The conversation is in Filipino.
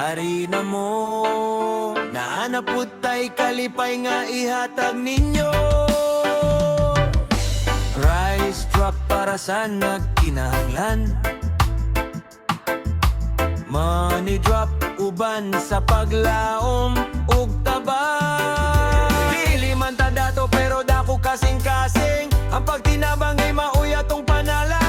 harina mo. Naanaputay kalipay nga ihatag ninyo. Rice drop para sa nagkinahanglan, money drop uban sa paglaom ug tabang. Dili man ta dato pero dako kasing-kasing, ang pagtinabang ay mauya tong panala.